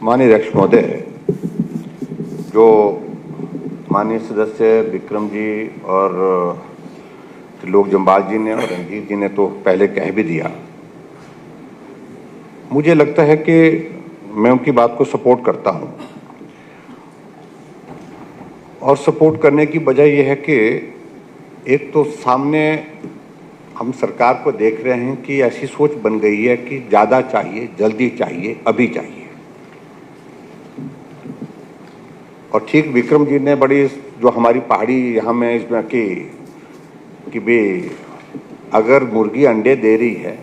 माननीय अध्यक्ष महोदय, जो माननीय सदस्य विक्रम जी और त्रिलोक जम्वाल जी ने और रंजीत जी ने तो पहले कह भी दिया। मुझे लगता है कि मैं उनकी बात को सपोर्ट करता हूं, और सपोर्ट करने की वजह यह है कि एक तो सामने हम सरकार को देख रहे हैं कि ऐसी सोच बन गई है कि ज़्यादा चाहिए, जल्दी चाहिए, अभी चाहिए। और ठीक विक्रम जी ने बड़ी जो हमारी पहाड़ी यहाँ में इसमें कि भाई अगर मुर्गी अंडे दे रही है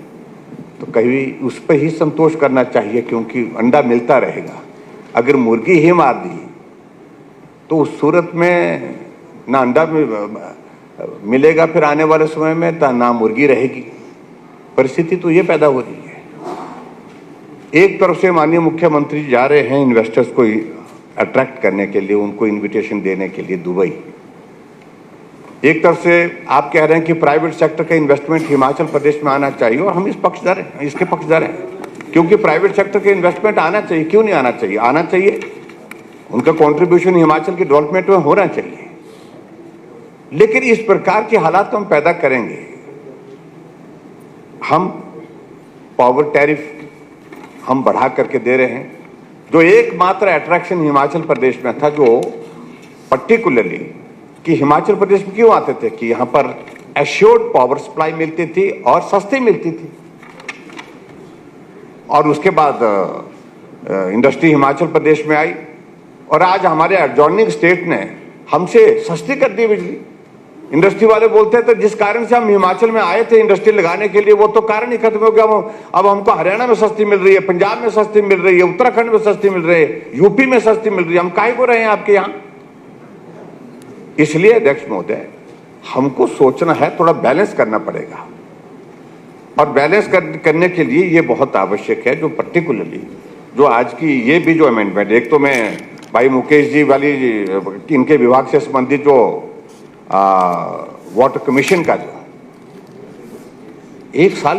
तो कहीं उस पर ही संतोष करना चाहिए, क्योंकि अंडा मिलता रहेगा। अगर मुर्गी ही मार दी तो उस सूरत में ना अंडा मिलेगा, फिर आने वाले समय में ना मुर्गी रहेगी। परिस्थिति तो ये पैदा हो रही है। एक तरफ से माननीय मुख्यमंत्री जा रहे हैं इन्वेस्टर्स को अट्रैक्ट करने के लिए, उनको इनविटेशन देने के लिए दुबई। एक तरफ से आप कह रहे हैं कि प्राइवेट सेक्टर का इन्वेस्टमेंट हिमाचल प्रदेश में आना चाहिए, और हम इसके पक्षधर हैं, क्योंकि प्राइवेट सेक्टर के इन्वेस्टमेंट आना चाहिए। क्यों नहीं आना चाहिए? आना चाहिए। उनका कंट्रीब्यूशन हिमाचल के डेवलपमेंट में होना चाहिए। लेकिन इस प्रकार के हालात हम पैदा करेंगे। हम पावर टैरिफ हम बढ़ा करके दे रहे हैं, जो एकमात्र अट्रैक्शन हिमाचल प्रदेश में था, जो पर्टिकुलरली कि हिमाचल प्रदेश में क्यों आते थे कि यहां पर एश्योर्ड पावर सप्लाई मिलती थी और सस्ती मिलती थी। और उसके बाद इंडस्ट्री हिमाचल प्रदेश में आई, और आज हमारे एडजॉइनिंग स्टेट ने हमसे सस्ती कर दी बिजली। इंडस्ट्री वाले बोलते थे जिस कारण से हम हिमाचल में आए थे इंडस्ट्री लगाने के लिए, वो तो कारण ही खत्म हो गया। अब हमको हरियाणा में सस्ती मिल रही है, पंजाब में सस्ती मिल रही है, उत्तराखंड में सस्ती मिल रही है, यूपी में सस्ती मिल रही है। हम काहे को रहे हैं आपके यहाँ? इसलिए अध्यक्ष महोदय, हमको सोचना है, थोड़ा बैलेंस करना पड़ेगा। और बैलेंस करने के लिए ये बहुत आवश्यक है, जो पर्टिकुलरली जो आज की ये भी जो अमेंडमेंट, एक तो मैं भाई मुकेश जी वाली इनके विभाग से संबंधित जो वाटर कमीशन का जो एक साल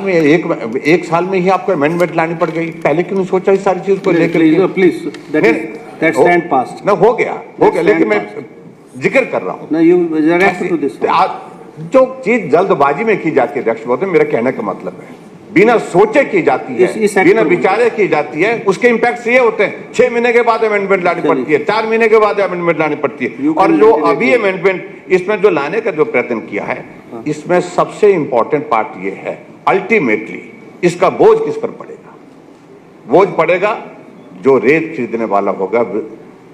में ही आपको अमेंडमेंट लानी पड़ गई। पहले क्यों नहीं सोचा इस सारी चीज को लेकर? प्लीज दैट स्टैंड पास्ट ना हो गया, लेकिन मैं जिक्र कर रहा हूं। जो चीज जल्दबाजी में की जाती है अध्यक्ष महोदय, मेरा कहने का मतलब है बिना सोचे की जाती है, बिना विचारे की जाती है, उसके इम्पैक्ट ये होते हैं 6 महीने के बाद अमेंडमेंट लानी पड़ती है, 4 महीने के बाद अमेंडमेंट लानी पड़ती है। और जो अभी अमेंडमेंट इसमें जो लाने का जो प्रयत्न किया है, इसमें सबसे इंपॉर्टेंट पार्ट ये है, अल्टीमेटली इसका बोझ किस पर पड़ेगा? बोझ पड़ेगा जो रेत खरीदने वाला होगा,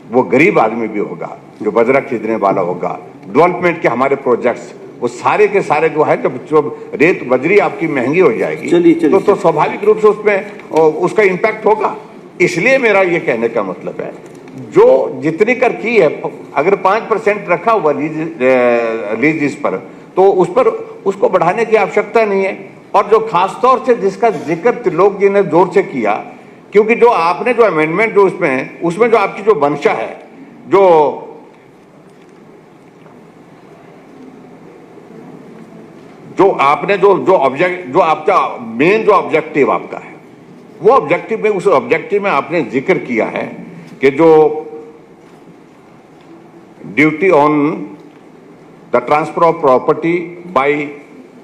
वो गरीब आदमी भी होगा, जो बजरा खरीदने वाला होगा। डेवलपमेंट के हमारे प्रोजेक्ट्स वो सारे के सारे जो है, जब रेत बजरी आपकी महंगी हो जाएगी तो स्वाभाविक रूप से उसमें उसका इम्पैक्ट होगा। इसलिए मेरा ये कहने का मतलब है, जो जितनी कर की है, अगर 5% रखा हुआ लीज इस पर, तो उस पर उसको बढ़ाने की आवश्यकता नहीं है। और जो खासतौर से जिसका जिक्र त्रिलोक जी ने जोर से किया, क्योंकि जो आपने जो अमेंडमेंट जो उसमें जो आपकी जो मंशा है, जो आपने जो आपका मेन जो ऑब्जेक्टिव आपका है, वो ऑब्जेक्टिव में, उस ऑब्जेक्टिव में आपने जिक्र किया है कि जो duty on the transfer of property by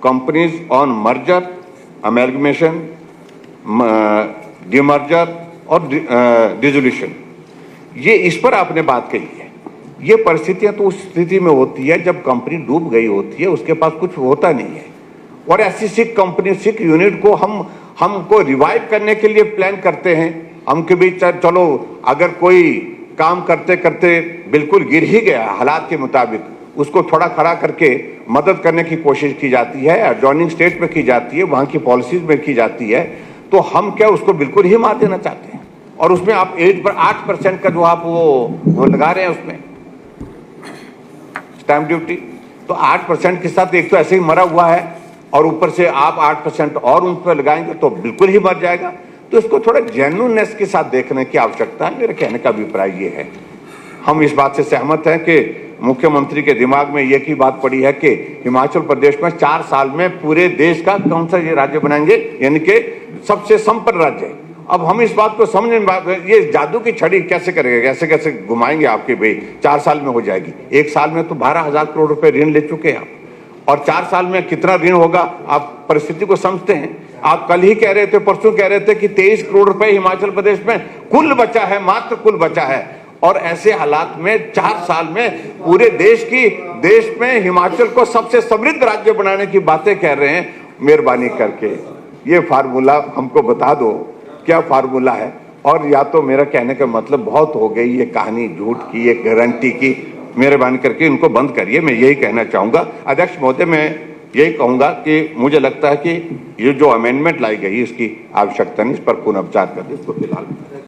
companies on merger, amalgamation, demerger और डिसोल्यूशन, ये इस पर आपने बात कही है। ये परिस्थितियां तो उस स्थिति में होती है जब कंपनी डूब गई होती है, उसके पास कुछ होता नहीं है। और ऐसी सिख यूनिट को हमको रिवाइव करने के लिए प्लान करते हैं। हम के बीच चलो, अगर कोई काम करते करते बिल्कुल गिर ही गया हालात के मुताबिक, उसको थोड़ा खड़ा करके मदद करने की कोशिश की जाती है, एडजॉइनिंग स्टेट में की जाती है, वहां की पॉलिसीज में की जाती है। तो हम क्या उसको बिल्कुल ही मार देना चाहते हैं? और उसमें आप 8% का जो आप वो लगा रहे हैं उसमें स्टैंप ड्यूटी, तो 8% के साथ एक तो ऐसे ही मरा हुआ है, और ऊपर से आप 8% और उन पर लगाएंगे तो बिल्कुल ही मर जाएगा। तो इसको थोड़ा जेन्युइननेस के साथ देखने की आवश्यकता है। मेरे कहने का अभिप्राय ये है, हम इस बात से सहमत हैं कि मुख्यमंत्री के दिमाग में ये की बात पड़ी है कि हिमाचल प्रदेश में 4 साल में पूरे देश का कौन सा ये राज्य बनाएंगे, यानी कि सबसे संपन्न राज्य है। अब हम इस बात को समझ नहीं, ये जादू की छड़ी कैसे करेंगे, कैसे कैसे घुमाएंगे आपके भाई 4 साल में हो जाएगी। 1 साल में तो 12,000 करोड़ रुपए ऋण ले चुके हैं आप, और 4 साल में कितना ऋण होगा आप परिस्थिति को समझते हैं। आप कल ही कह रहे थे, परसों कह रहे थे कि 23 करोड़ रुपए हिमाचल प्रदेश में कुल बचा है, मात्र कुल बचा है। और ऐसे हालात में 4 साल में पूरे देश में हिमाचल को सबसे समृद्ध राज्य बनाने की बातें कह रहे हैं। मेहरबानी करके ये फार्मूला हमको बता दो, क्या फार्मूला है। और या तो मेरा कहने का मतलब बहुत हो गई ये कहानी झूठ की, ये गारंटी की, मेहरबानी करके इनको बंद करिए। मैं यही कहना चाहूंगा। अध्यक्ष महोदय, मैं यही कहूंगा कि मुझे लगता है कि ये जो अमेंडमेंट लाई गई इसकी आवश्यकता नहीं, इस पर पुनर्विचार कर दे इसको फिलहाल।